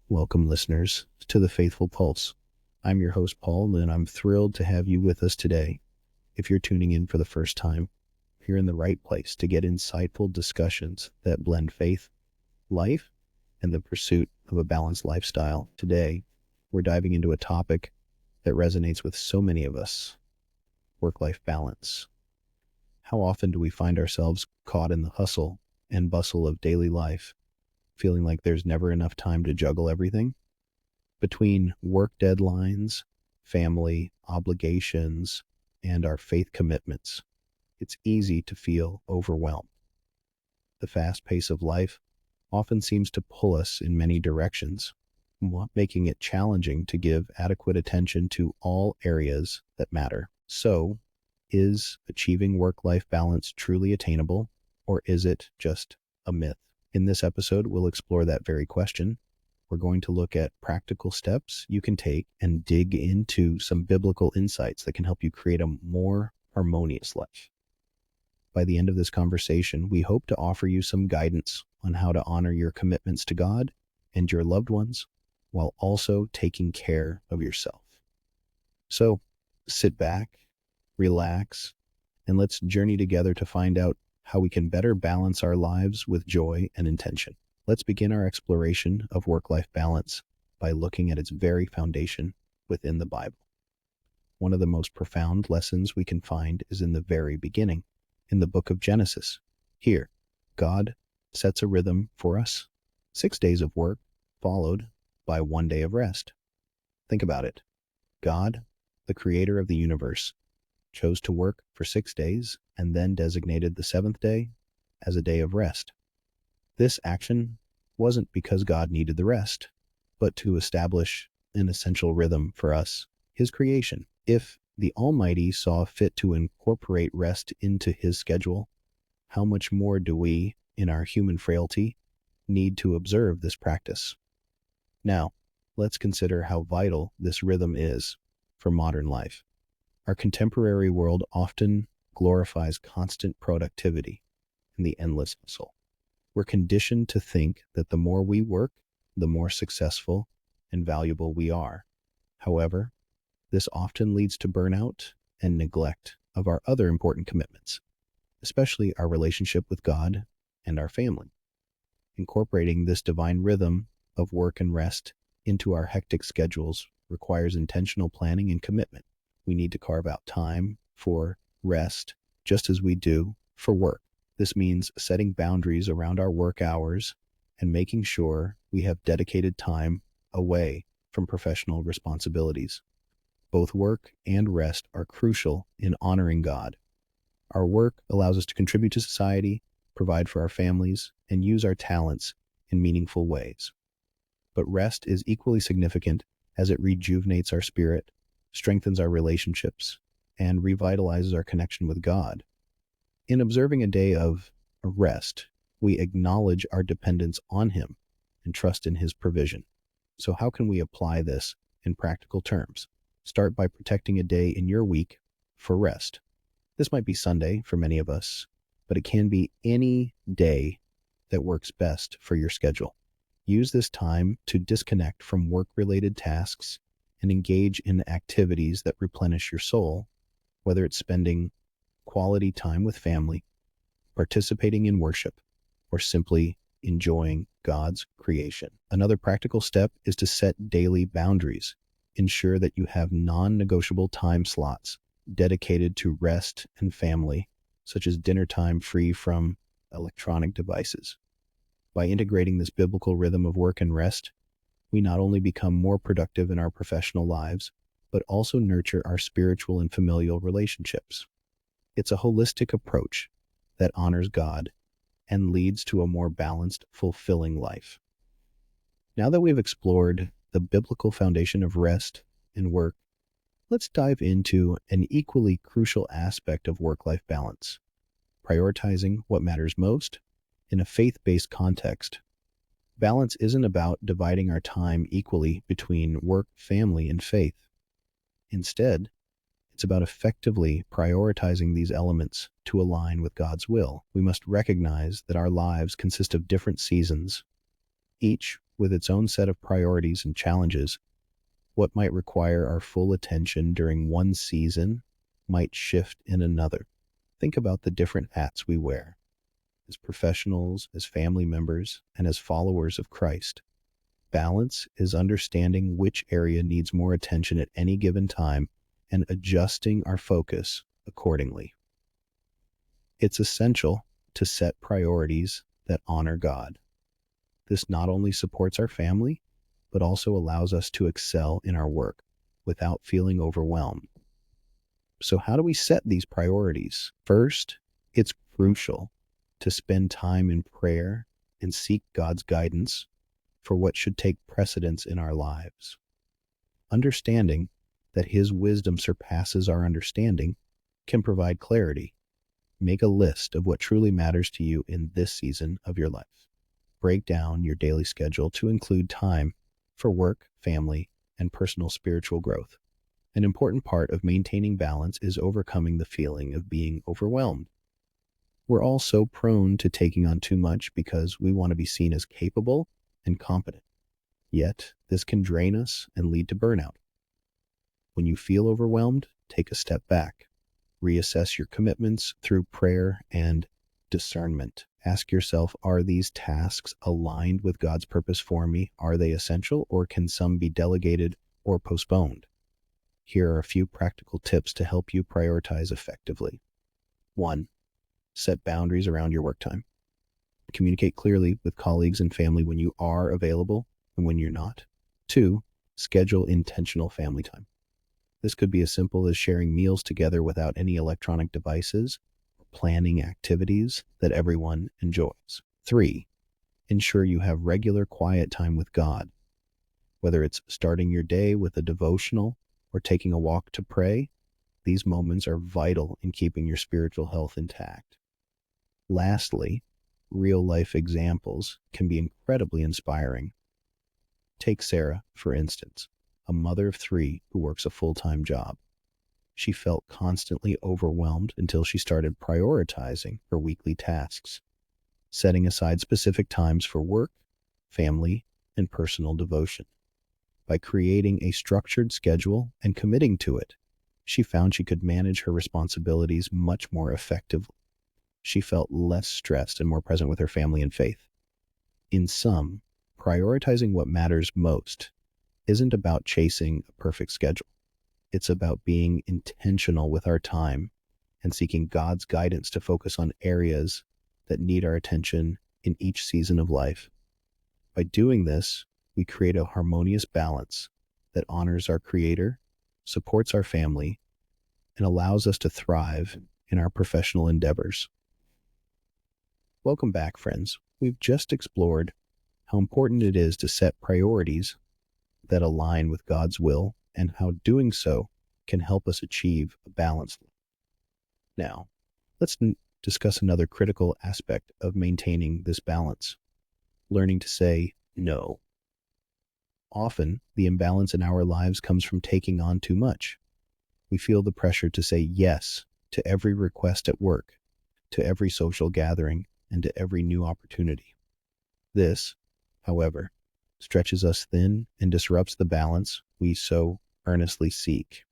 Welcome, listeners, to the Faithful Pulse. I'm your host, Paul, and I'm thrilled to have you with us today. If you're tuning in for the first time, you're in the right place to get insightful discussions that blend faith, life, and the pursuit of a balanced lifestyle. Today, we're diving into a topic that resonates with so many of us: work-life balance. How often do we find ourselves caught in the hustle and bustle of daily life, feeling like there's never enough time to juggle everything? Between work deadlines, family obligations, and our faith commitments, it's easy to feel overwhelmed. The fast pace of life often seems to pull us in many directions, making it challenging to give adequate attention to all areas that matter. So, is achieving work-life balance truly attainable, or is it just a myth? In this episode, we'll explore that very question. We're going to look at practical steps you can take and dig into some biblical insights that can help you create a more harmonious life. By the end of this conversation, we hope to offer you some guidance on how to honor your commitments to God and your loved ones while also taking care of yourself. So, sit back, relax, and let's journey together to find out how we can better balance our lives with joy and intention. Let's begin our exploration of work-life balance by looking at its very foundation within the Bible. One of the most profound lessons we can find is in the very beginning, in the book of Genesis. Here, God sets a rhythm for us: 6 days of work followed by 1 day of rest. Think about it. God, the creator of the universe, chose to work for 6 days and then designated the seventh day as a day of rest. This action wasn't because God needed the rest, but to establish an essential rhythm for us, his creation. If the Almighty saw fit to incorporate rest into his schedule, how much more do we, in our human frailty, need to observe this practice? Now, let's consider how vital this rhythm is for modern life. Our contemporary world often glorifies constant productivity and the endless hustle. We're conditioned to think that the more we work, the more successful and valuable we are. However, this often leads to burnout and neglect of our other important commitments, especially our relationship with God and our family. Incorporating this divine rhythm of work and rest into our hectic schedules requires intentional planning and commitment. We need to carve out time for rest just as we do for work. This means setting boundaries around our work hours and making sure we have dedicated time away from professional responsibilities. Both work and rest are crucial in honoring God. Our work allows us to contribute to society, provide for our families, and use our talents in meaningful ways. But rest is equally significant as it rejuvenates our spirit, strengthens our relationships, and revitalizes our connection with God. In observing a day of rest, we acknowledge our dependence on him and trust in his provision. So how can we apply this in practical terms? Start by protecting a day in your week for rest. This might be Sunday for many of us, but it can be any day that works best for your schedule. Use this time to disconnect from work-related tasks and engage in activities that replenish your soul, whether it's spending quality time with family, participating in worship, or simply enjoying God's creation. Another practical step is to set daily boundaries. Ensure that you have non-negotiable time slots dedicated to rest and family, such as dinner time free from electronic devices. By integrating this biblical rhythm of work and rest, we not only become more productive in our professional lives, but also nurture our spiritual and familial relationships. It's a holistic approach that honors God and leads to a more balanced, fulfilling life. Now that we've explored the biblical foundation of rest and work, let's dive into an equally crucial aspect of work-life balance: prioritizing what matters most in a faith-based context. Balance isn't about dividing our time equally between work, family, and faith. Instead, It's about effectively prioritizing these elements to align with God's will. We must recognize that our lives consist of different seasons, each with its own set of priorities and challenges. What might require our full attention during one season might shift in another. Think about the different hats we wear as professionals, as family members, and as followers of Christ. Balance is understanding which area needs more attention at any given time and adjusting our focus accordingly. It's essential to set priorities that honor God. This not only supports our family, but also allows us to excel in our work without feeling overwhelmed. So how do we set these priorities? First, it's crucial to spend time in prayer and seek God's guidance for what should take precedence in our lives. Understanding that His wisdom surpasses our understanding can provide clarity. Make a list of what truly matters to you in this season of your life. Break down your daily schedule to include time for work, family, and personal spiritual growth. An important part of maintaining balance is overcoming the feeling of being overwhelmed. We're all so prone to taking on too much because we want to be seen as capable and competent. Yet, this can drain us and lead to burnout. When you feel overwhelmed, take a step back. Reassess your commitments through prayer and discernment. Ask yourself, are these tasks aligned with God's purpose for me? Are they essential, or can some be delegated or postponed? Here are a few practical tips to help you prioritize effectively. 1. Set boundaries around your work time. Communicate clearly with colleagues and family when you are available and when you're not. 2. Schedule intentional family time. This could be as simple as sharing meals together without any electronic devices, or planning activities that everyone enjoys. 3. Ensure you have regular quiet time with God. Whether it's starting your day with a devotional or taking a walk to pray, these moments are vital in keeping your spiritual health intact. Lastly, real-life examples can be incredibly inspiring. Take Sarah, for instance, a mother of 3 who works a full-time job. She felt constantly overwhelmed until she started prioritizing her weekly tasks, setting aside specific times for work, family, and personal devotion. By creating a structured schedule and committing to it, she found she could manage her responsibilities much more effectively. She felt less stressed and more present with her family and faith. In sum, prioritizing what matters most isn't about chasing a perfect schedule. It's about being intentional with our time and seeking God's guidance to focus on areas that need our attention in each season of life. By doing this, we create a harmonious balance that honors our Creator, supports our family, and allows us to thrive in our professional endeavors. Welcome back, friends. We've just explored how important it is to set priorities that align with God's will and how doing so can help us achieve a balanced life. Now, let's discuss another critical aspect of maintaining this balance: learning to say no. Often, the imbalance in our lives comes from taking on too much. We feel the pressure to say yes to every request at work, to every social gathering, and to every new opportunity. This, however, stretches us thin and disrupts the balance we so earnestly seek.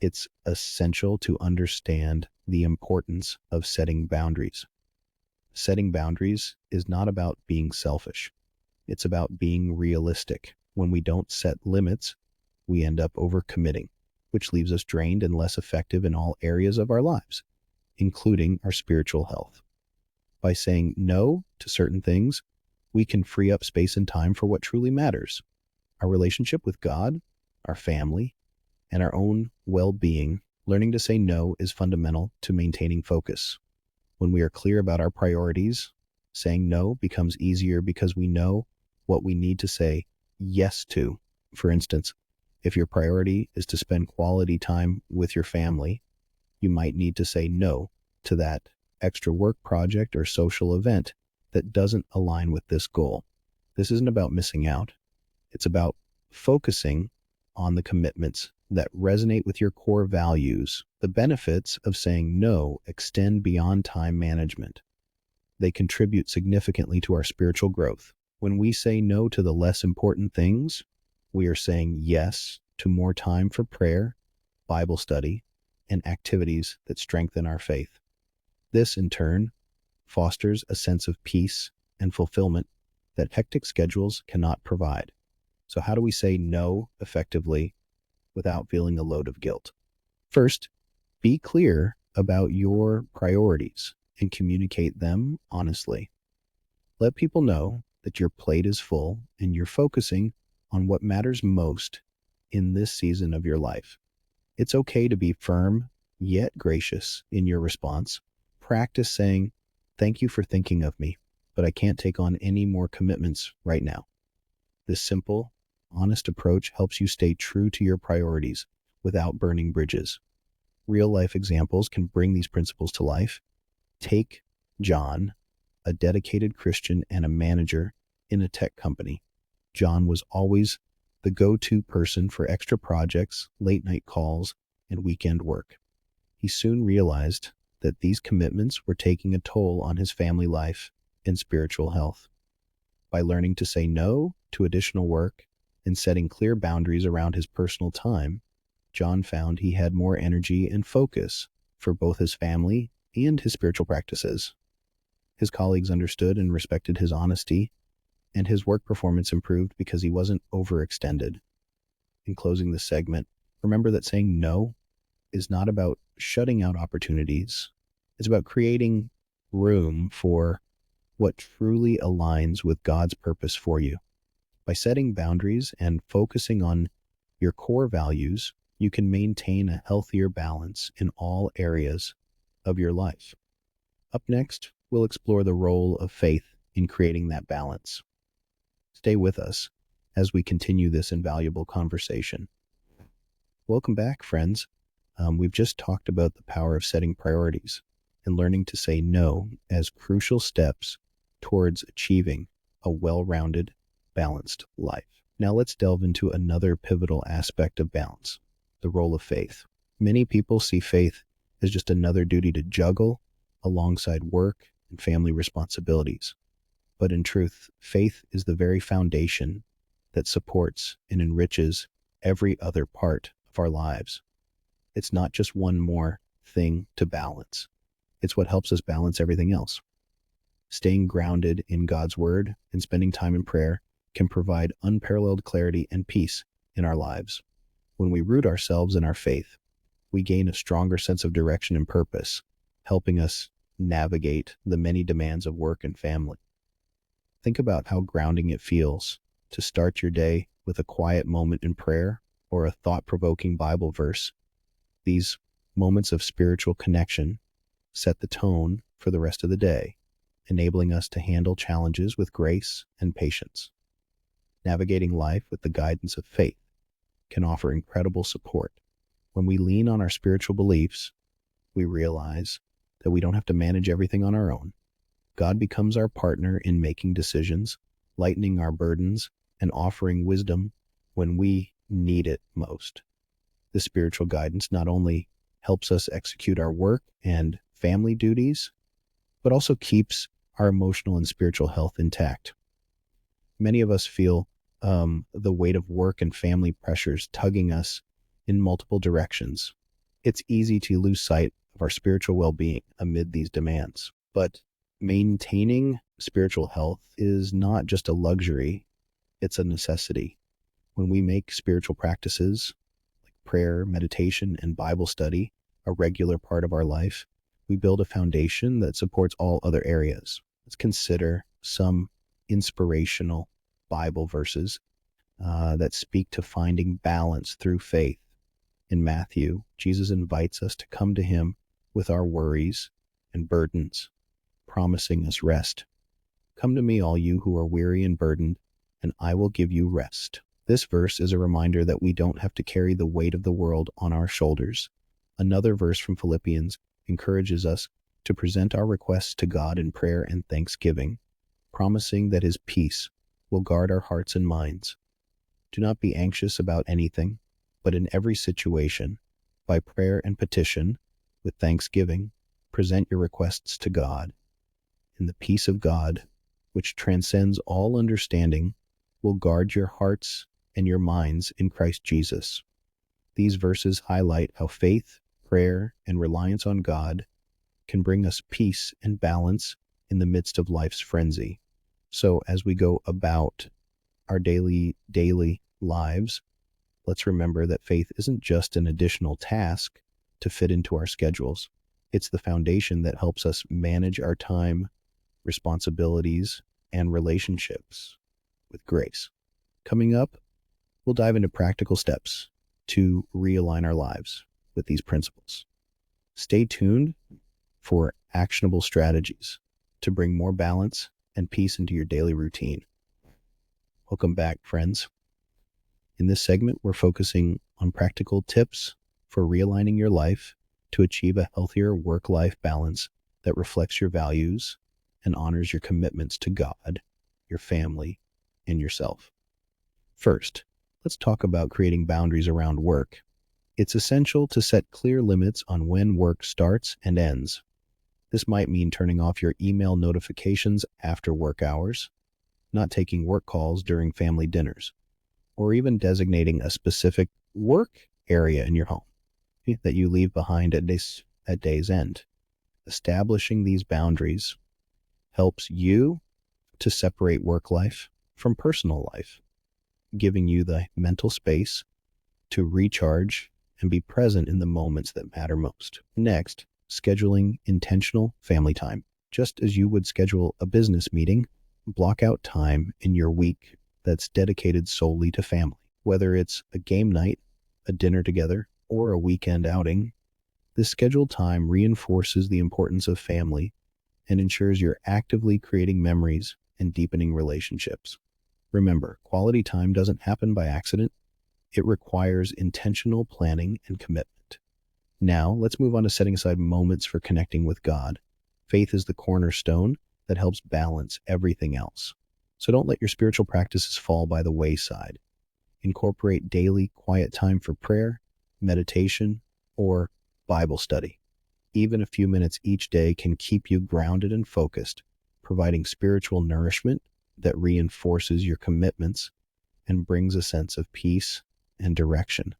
It's essential to understand the importance of setting boundaries. Setting boundaries is not about being selfish. It's about being realistic. When we don't set limits, we end up overcommitting, which leaves us drained and less effective in all areas of our lives, including our spiritual health. By saying no to certain things, we can free up space and time for what truly matters: our relationship with God, our family, and our own well-being. Learning to say no is fundamental to maintaining focus. When we are clear about our priorities, saying no becomes easier because we know what we need to say yes to. For instance, if your priority is to spend quality time with your family, you might need to say no to that extra work project or social event that doesn't align with this goal. This isn't about missing out. It's about focusing on the commitments that resonate with your core values. The benefits of saying no extend beyond time management. They contribute significantly to our spiritual growth. When we say no to the less important things, we are saying yes to more time for prayer, Bible study, and activities that strengthen our faith. This, in turn, fosters a sense of peace and fulfillment that hectic schedules cannot provide. So how do we say no effectively without feeling a load of guilt? First, be clear about your priorities and communicate them honestly. Let people know that your plate is full and you're focusing on what matters most in this season of your life. It's okay to be firm yet gracious in your response. Practice saying, "Thank you for thinking of me, but I can't take on any more commitments right now." This simple, honest approach helps you stay true to your priorities without burning bridges. Real-life examples can bring these principles to life. Take John, a dedicated Christian and a manager in a tech company. John was always the go-to person for extra projects, late-night calls, and weekend work. He soon realized that these commitments were taking a toll on his family life and spiritual health. By learning to say no to additional work and setting clear boundaries around his personal time, John found he had more energy and focus for both his family and his spiritual practices. His colleagues understood and respected his honesty, and his work performance improved because he wasn't overextended. In closing this segment, remember that saying no is not about shutting out opportunities. It's about creating room for what truly aligns with God's purpose for you. By setting boundaries and focusing on your core values, you can maintain a healthier balance in all areas of your life. Up next, we'll explore the role of faith in creating that balance. Stay with us as we continue this invaluable conversation. Welcome back, friends. We've just talked about the power of setting priorities and learning to say no as crucial steps towards achieving a well-rounded, balanced life. Now let's delve into another pivotal aspect of balance, the role of faith. Many people see faith as just another duty to juggle alongside work and family responsibilities. But in truth, faith is the very foundation that supports and enriches every other part of our lives. It's not just one more thing to balance. It's what helps us balance everything else. Staying grounded in God's word and spending time in prayer can provide unparalleled clarity and peace in our lives. When we root ourselves in our faith, we gain a stronger sense of direction and purpose, helping us navigate the many demands of work and family. Think about how grounding it feels to start your day with a quiet moment in prayer or a thought-provoking Bible verse. These moments of spiritual connection set the tone for the rest of the day, enabling us to handle challenges with grace and patience. Navigating life with the guidance of faith can offer incredible support. When we lean on our spiritual beliefs, we realize that we don't have to manage everything on our own. God becomes our partner in making decisions, lightening our burdens, and offering wisdom when we need it most. This spiritual guidance not only helps us execute our work and family duties, but also keeps our emotional and spiritual health intact. Many of us feel the weight of work and family pressures tugging us in multiple directions. It's easy to lose sight of our spiritual well-being amid these demands. But maintaining spiritual health is not just a luxury, it's a necessity. When we make spiritual practices like prayer, meditation, and Bible study a regular part of our life, we build a foundation that supports all other areas. Let's consider some inspirational Bible verses that speak to finding balance through faith. In Matthew, Jesus invites us to come to him with our worries and burdens, promising us rest. "Come to me, all you who are weary and burdened, and I will give you rest." This verse is a reminder that we don't have to carry the weight of the world on our shoulders. Another verse from Philippians encourages us to present our requests to God in prayer and thanksgiving, promising that his peace will guard our hearts and minds. Do not be anxious about anything, but in every situation, by prayer and petition, with thanksgiving, present your requests to God, and the peace of God, which transcends all understanding, will guard your hearts and your minds in Christ Jesus. These verses highlight how faith, prayer, and reliance on God can bring us peace and balance in the midst of life's frenzy. So as we go about our daily lives, let's remember that faith isn't just an additional task to fit into our schedules. It's the foundation that helps us manage our time, responsibilities, and relationships with grace. Coming up, we'll dive into practical steps to realign our lives with these principles. Stay tuned for actionable strategies to bring more balance and peace into your daily routine. Welcome back, friends. In this segment, we're focusing on practical tips for realigning your life to achieve a healthier work-life balance that reflects your values and honors your commitments to God, your family, and yourself. First, let's talk about creating boundaries around work. It's essential to set clear limits on when work starts and ends. This might mean turning off your email notifications after work hours, not taking work calls during family dinners, or even designating a specific work area in your home that you leave behind at day's end. Establishing these boundaries helps you to separate work life from personal life, giving you the mental space to recharge and be present in the moments that matter most. Next, scheduling intentional family time. Just as you would schedule a business meeting, block out time in your week that's dedicated solely to family. Whether it's a game night, a dinner together, or a weekend outing, this scheduled time reinforces the importance of family and ensures you're actively creating memories and deepening relationships. Remember, quality time doesn't happen by accident. It requires intentional planning and commitment. Now, let's move on to setting aside moments for connecting with God. Faith is the cornerstone that helps balance everything else. So don't let your spiritual practices fall by the wayside. Incorporate daily quiet time for prayer, meditation, or Bible study. Even a few minutes each day can keep you grounded and focused, providing spiritual nourishment that reinforces your commitments and brings a sense of peace and direction.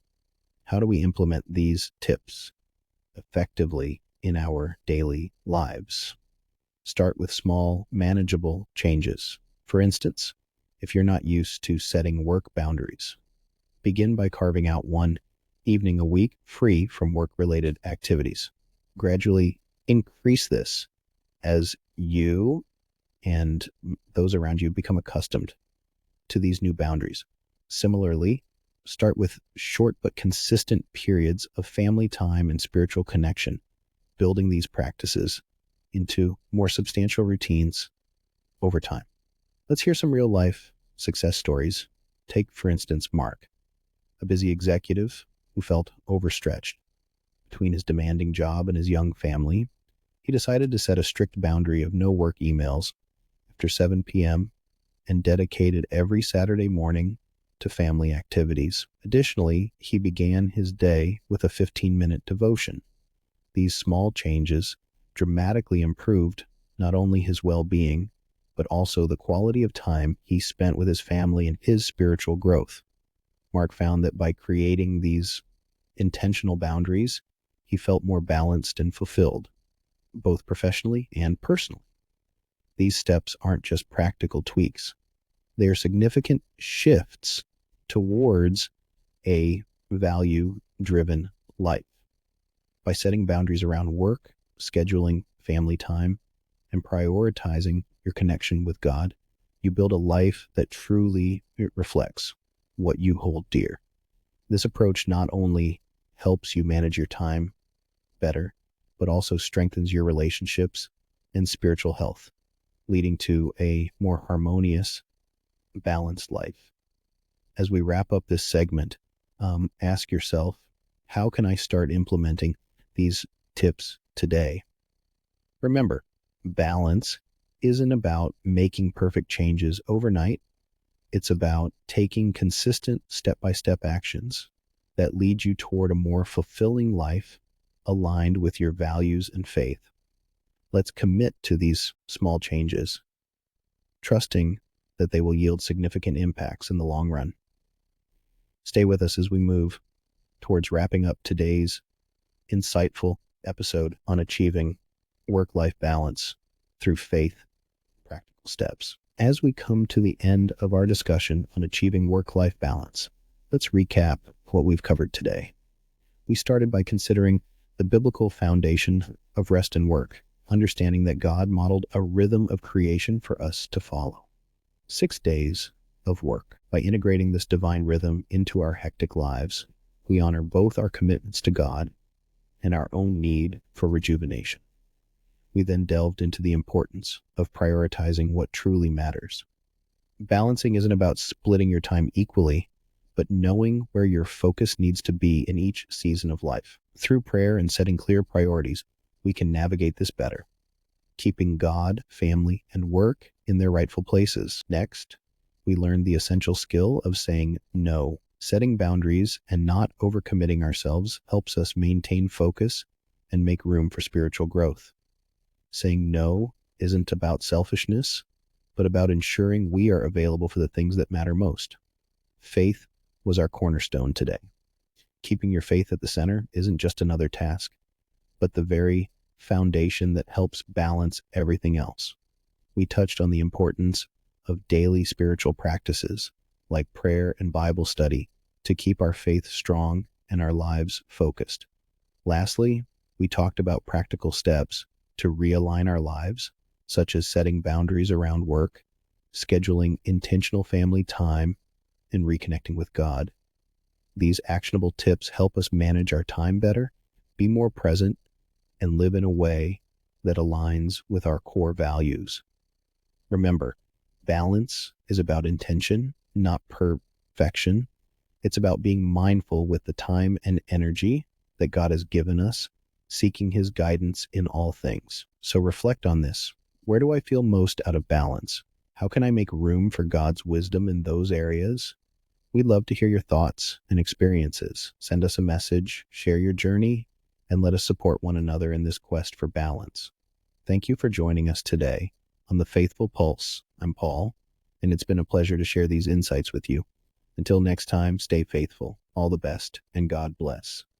How do we implement these tips effectively in our daily lives? Start with small, manageable changes. For instance, if you're not used to setting work boundaries, begin by carving out one evening a week free from work-related activities. Gradually increase this as you and those around you become accustomed to these new boundaries. Similarly, start with short but consistent periods of family time and spiritual connection, building these practices into more substantial routines over time. Let's hear some real-life success stories. Take, for instance, Mark, a busy executive who felt overstretched. Between his demanding job and his young family, he decided to set a strict boundary of no work emails after 7 p.m. and dedicated every Saturday morning to family activities. Additionally, he began his day with a 15-minute devotion. These small changes dramatically improved not only his well-being, but also the quality of time he spent with his family and his spiritual growth. Mark found that by creating these intentional boundaries, he felt more balanced and fulfilled, both professionally and personally. These steps aren't just practical tweaks. They are significant shifts towards a value-driven life. By setting boundaries around work, scheduling family time, and prioritizing your connection with God, you build a life that truly reflects what you hold dear. This approach not only helps you manage your time better, but also strengthens your relationships and spiritual health, leading to a more harmonious, balanced life. As we wrap up this segment, ask yourself, how can I start implementing these tips today? Remember, balance isn't about making perfect changes overnight. It's about taking consistent step-by-step actions that lead you toward a more fulfilling life aligned with your values and faith. Let's commit to these small changes, trusting that they will yield significant impacts in the long run. Stay with us as we move towards wrapping up today's insightful episode on achieving work-life balance through faith, practical steps. As we come to the end of our discussion on achieving work-life balance, let's recap what we've covered today. We started by considering the biblical foundation of rest and work, understanding that God modeled a rhythm of creation for us to follow. 6 days of work. By integrating this divine rhythm into our hectic lives, we honor both our commitments to God and our own need for rejuvenation. We then delved into the importance of prioritizing what truly matters. Balancing isn't about splitting your time equally, but knowing where your focus needs to be in each season of life. Through prayer and setting clear priorities, we can navigate this better, keeping God, family, and work in their rightful places. Next, we learned the essential skill of saying no. Setting boundaries and not overcommitting ourselves helps us maintain focus and make room for spiritual growth. Saying no isn't about selfishness, but about ensuring we are available for the things that matter most. Faith was our cornerstone today. Keeping your faith at the center isn't just another task, but the very foundation that helps balance everything else. We touched on the importance of daily spiritual practices like prayer and Bible study to keep our faith strong and our lives focused. Lastly, we talked about practical steps to realign our lives, such as setting boundaries around work, scheduling intentional family time, and reconnecting with God. These actionable tips help us manage our time better, be more present, and live in a way that aligns with our core values. Remember, balance is about intention, not perfection. It's about being mindful with the time and energy that God has given us, seeking His guidance in all things. So reflect on this. Where do I feel most out of balance? How can I make room for God's wisdom in those areas? We'd love to hear your thoughts and experiences. Send us a message, share your journey, and let us support one another in this quest for balance. Thank you for joining us today on The Faithful Pulse. I'm Paul, and it's been a pleasure to share these insights with you. Until next time, stay faithful. All the best, and God bless.